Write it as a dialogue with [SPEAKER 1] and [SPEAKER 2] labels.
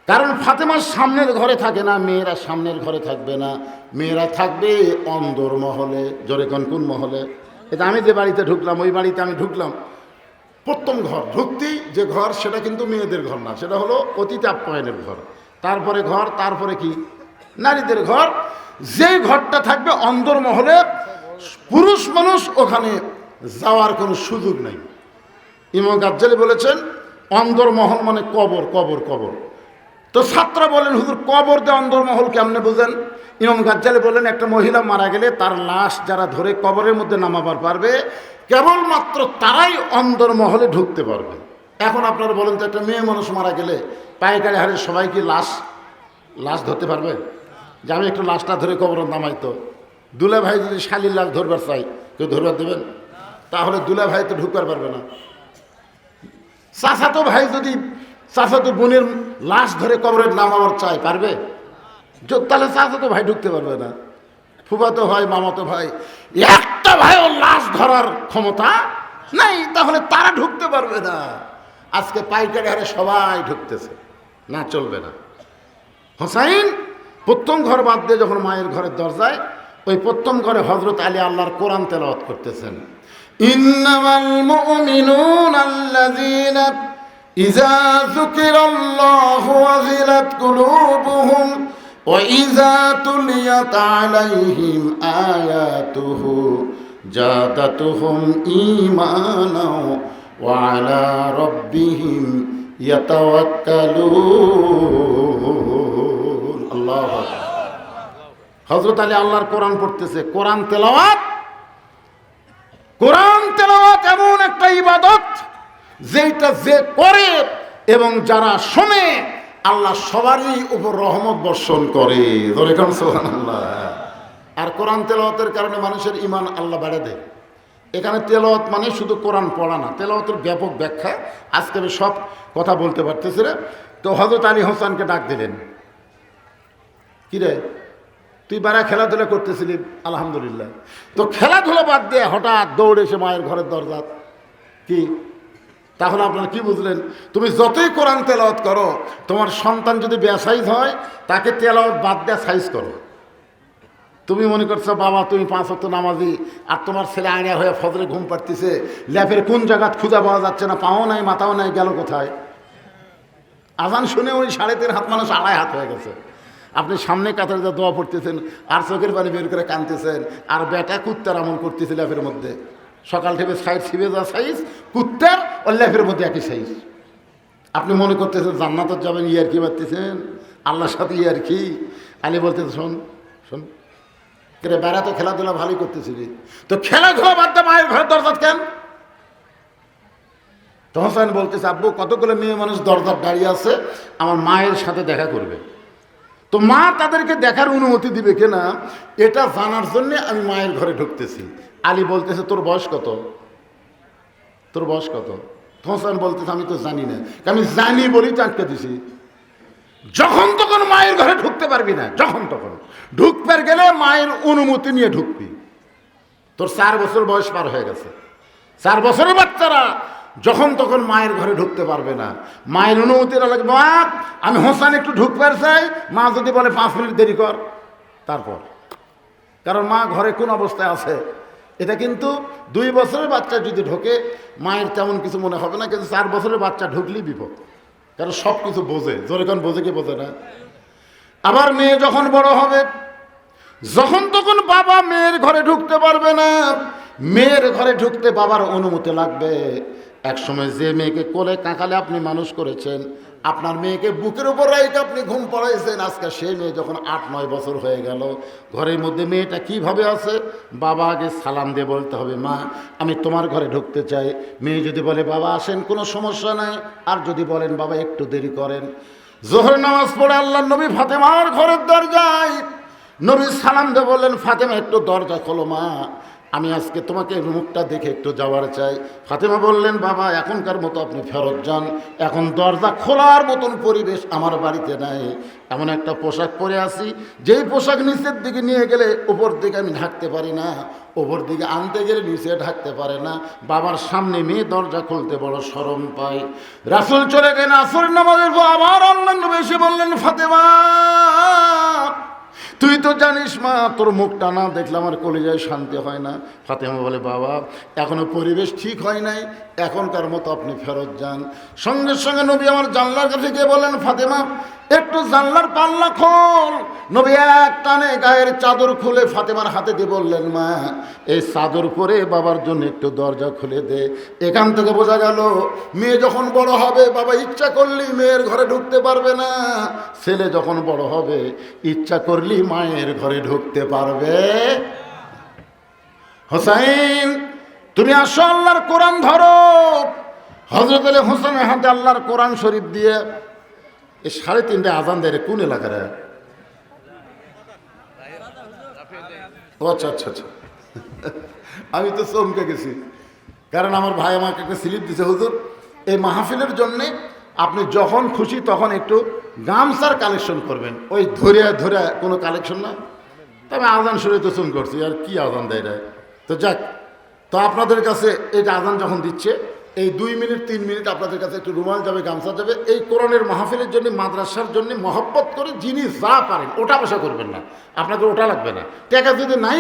[SPEAKER 1] কারণ ফাতেমার সামনের ঘরে থাকে না, মেয়েরা সামনের ঘরে থাকবে না, মেয়েরা থাকবে অন্দর মহলে। জোরে কোন মহলে? এটা আমি যে বাড়িতে ঢুকলাম, ওই বাড়িতে আমি ঢুকলাম, প্রথম ঘর ঢুকতেই যে ঘর, সেটা কিন্তু মেয়েদের ঘর না, সেটা হলো অতিথি আপ্যায়নের ঘর। তারপরে ঘর, তারপরে কি? নারীদের ঘর। যে ঘরটা থাকবে অন্দর মহলে, পুরুষ মানুষ ওখানে যাওয়ার কোনো সুযোগ নেই। ইমাম গাজ্জালী বলেছেন অন্দর মহল মানে কবর, কবর, কবর। তো ছাত্ররা বলেন হুজুর কবর দিয়ে অন্দরমহল কেমনে বুঝেন? ইমাম গাজ্জালী বলেন একটা মহিলা মারা গেলে তার লাশ যারা ধরে কবরের মধ্যে নামাবার পারবে, কেবলমাত্র তারাই অন্দরমহলে ঢুকতে পারবে। এখন আপনারা বলেন তো একটা মেয়ে মানুষ মারা গেলে পাইকারি হারে সবাই কি লাশ ধরতে পারবে? যে আমি একটু লাশটা ধরে কবরে নামাই, তো দুলা ভাই যদি শালির লাশ ধরবার চাই, কেউ ধরবার দেবেন? তাহলে দুলা ভাই তো ঢুকবার পারবে না। চাচাতো ভাই যদি চাচাতো বোনের লাশ ধরে কবরে নামাবার চাই, পারবে? তাহলে চাচাতো ভাই ঢুকতে পারবে না। ফুফাতো ভাই, মামাতো ভাই, একটা ভাইও লাশ ধরার ক্ষমতা নাই, তাহলে তারা ঢুকতে পারবে না। আজকে পাইকারি হারে সবাই ঢুকতেছে, না চলবে না। হোসাইন প্রথম ঘর বাদ দিয়ে যখন মায়ের ঘরের দরজায়, ওই প্রথম ঘরে হযরত আলী আল্লাহর কোরআন তেলাওয়াত করতেছেন। ইন্নামাল মুমিনুনা আল্লাযীনা ইযা যুকিরাল্লাহু ওয়াজিলাত কুলুবুহুম ওয়া ইযা তুলিয়াত আলাইহিম আয়াতুহু জাদাতুহুম ঈমানাও ওয়া আলা রাব্বিহিম ইয়াতাওয়াক্কালুন। আল্লাহু আকবার। হযরত আলী আল্লাহর কোরআন পড়তেছে, কোরআন তেলাওয়াত এমন একটা ইবাদত যেটা যে করে এবং যারা শোনে আল্লাহ সবারই উপর রহমত বর্ষণ করে। সুবহানাল্লাহ। আর কোরআন তেলাওয়াতের কারণে মানুষের ঈমান আল্লাহ বাড়িয়ে দেয়। এখানে তেলাওয়াত মানে শুধু কোরআন পড়া না, তেলাওয়াতের ব্যাপক ব্যাখ্যা। আজকে আমি সব কথা বলতে পারতেছি না। তো হযরত আলী হোসেনকে ডাক দিলেন, কিরে তুই বারা খেলাধুলা করতেছিলি, আলহামদুলিল্লাহ, তো খেলাধুলা বাদ দিয়ে হঠাৎ দৌড়ে এসে মায়ের ঘরের দরজা কি? তাহলে আপনারা কি বুঝলেন? তুমি যতই কোরআন তেলাওয়াত করো, তোমার সন্তান যদি বেসাইজ হয়, তাকে তেলাওয়াত বাদ দিয়ে সাইজ করো। তুমি মনে করছো বাবা তুমি 5 ওয়াক্ত নামাজি, আর তোমার ছেলে আয়না হয়ে ফজরে ঘুম পাড়তেছে, ল্যাপের কোন জায়গা খুঁজে পাওয়া যাচ্ছে না, পাও নাই মাথাও নাই, গেল কোথায়? আজান শুনে ওই 3.5 হাত মানুষ 2.5 হাত হয়ে গেছে। আপনি সামনে কাতারে যা দোয়া পড়তেছেন আর চোখের পানি বের করে কাঁদতেছেন, আর বেটা কুত্তার আমল করতেছে ল্যাপের মধ্যে। সকাল থেকে সাইড ছিবে যা সাইজ, কুত্তার ও ল্যাপের মধ্যে একই সাইজ। আপনি মনে করতেছেন জান্নাতে যাবেন, ইয়ার কি মারতেছেন আল্লাহর সাথে, ইয়ার কি? আলী বলতেছে শোন শোন রে বেড়া, তো খেলাধুলা ভালোই করতেছিলি, তো খেলাধুলা বাদ দে মায়ের ঘরের দরজা কেন? তো হোসেন বলতেছে আব্বু কতগুলো মেয়ে মানুষ দরজার দাঁড়িয়ে আছে, আমার মায়ের সাথে দেখা করবে, তো মা তাদেরকে দেখার অনুমতি দিবে কিনা এটা জানার জন্য আমি মায়ের ঘরে ঢুকতেছি। আলী বলতেছে তোর বয়স কত? তোর বয়স কত? হোসেন বলতেছে আমি তো জানি না। আমি জানি বলি চাটকে দিছি। যখন তখন মায়ের ঘরে ঢুকতে পারবি না, যখন তখন ঢুকবার গেলে মায়ের অনুমতি নিয়ে ঢুকবি। তোর 4 বছর বয়স পার হয়ে গেছে। 4 বছরের বাচ্চারা যখন তখন মায়ের ঘরে ঢুকতে পারবে না, মায়ের অনুমতি লাগবে। মা আমি হোসেন একটু ঢুকবার চাই, মা যদি বলে 5 মিনিট দেরি কর, তারপর। কারণ মা ঘরে কোন অবস্থায় আছে এটা কিন্তু 2 বছরের বাচ্চা যদি ঢোকে মায়ের তেমন কিছু মনে হবে না, কিন্তু 4 বছরের বাচ্চা ঢুকলেই বিপদ। কারণ সব কিছু বোঝে, জোরে কারণ বোঝে কি বোঝে না। আবার মেয়ে যখন বড় হবে, যখন তখন বাবা মেয়ের ঘরে ঢুকতে পারবে না, মেয়ের ঘরে ঢুকতে বাবার অনুমতি লাগবে। একসময় যে মেয়েকে কোলে কাঁকালে আপনি মানুষ করেছেন, আপনার মেয়েকে বুকের উপর রাইকে আপনি ঘুম পড়াইছেন, আজকে সেই মেয়ে যখন 8-9 বছর হয়ে গেল, ঘরের মধ্যে মেয়েটা কিভাবে আছে? বাবা আগে সালাম দিয়ে বলতে হবে মা আমি তোমার ঘরে ঢুকতে চাই। মেয়ে যদি বলে বাবা আসেন, কোনো সমস্যা নাই। আর যদি বলেন বাবা একটু দেরি করেন। জোহর নামাজ পড়ে আল্লাহর নবী ফাতেমার ঘরের দরজায়, নবী সালাম দিয়ে বললেন ফাতেমা একটু দরজা খোলো মা, আমি আজকে তোমাকে মুখটা দেখে একটু যাওয়ার চাই। ফাতেমা বললেন বাবা এখনকার মতো আপনি ফেরত যান, এখন দরজা খোলার মতন পরিবেশ আমার বাড়িতে নাই। এমন একটা পোশাক পরে আসি, যেই পোশাক নিচের দিকে নিয়ে গেলে উপর দিকে আমি ঢাকতে পারি না, উপর দিকে আনতে গেলে নিচে ঢাকতে পারে না। বাবার সামনে মেয়ে দরজা খুলতে বড় শরম পায়। রাসূল চলে গেলেন, আসরের নামাজের পর আবার আল্লাহর নবী এসে বললেন, ফাতেমা তুই তো জানিস মা, তোর মুখটা না দেখলে আমার কলিজায় শান্তি হয় না। ফাতেমা বলে, বাবা এখনো পরিবেশ ঠিক হয় নাই, এখনকার মতো আপনি ফেরত যান। সঙ্গে সঙ্গে নবী আমার জানলার কাছে গিয়ে বলেন, ফাতেমা একটু জানলার পাল্লা খোল। নবী এক টানে গায়ের চাদর খুলে ফাতেমার হাতে দিয়ে বললেন, মা এই চাদর পরে বাবার জন্য একটু দরজা খুলে দে। এখান থেকে বোঝা গেল মেয়ে যখন বড় হবে বাবা ইচ্ছা করলেই মেয়ের ঘরে ঢুকতে পারবে না, ছেলে যখন বড় হবে ইচ্ছা করলেই মায়ের ঘরে ঢুকতে পারবে। হোসাইন তুমি আসো, আল্লাহর কোরআন ধরো। হযরত আলী হোসেনের হাতে আল্লাহর কোরআন শরীফ দিয়ে এই 3:30 আজান দেয় কোন এলাকার? আচ্ছা আচ্ছা আচ্ছা, আমি তো চমকে গেছি, কারণ আমার ভাই আমাকে একটা স্লিপ দিছে, হুজুর এই মাহফিলের জন্যে আপনি যখন খুশি তখন একটু গামছার কালেকশন করবেন, ওই ধরে ধরে কোনো কালেকশন না। তবে আজান শুনে তো চুম করছি, আর কি আজান দেয় রে। তো যাক, তো আপনাদের কাছে এইটা আজান যখন দিচ্ছে এই 2 মিনিট 3 মিনিট আপনাদের কাছে একটু রুমাল যাবে, গামছা যাবে। এই কোরআনের মাহফিলের জন্য, মাদ্রাসার জন্য মহব্বত করে যিনি যা পারেন ওটা পয়সা করবেন না, আপনাদের ওটা লাগবে না, টাকা যদি নাই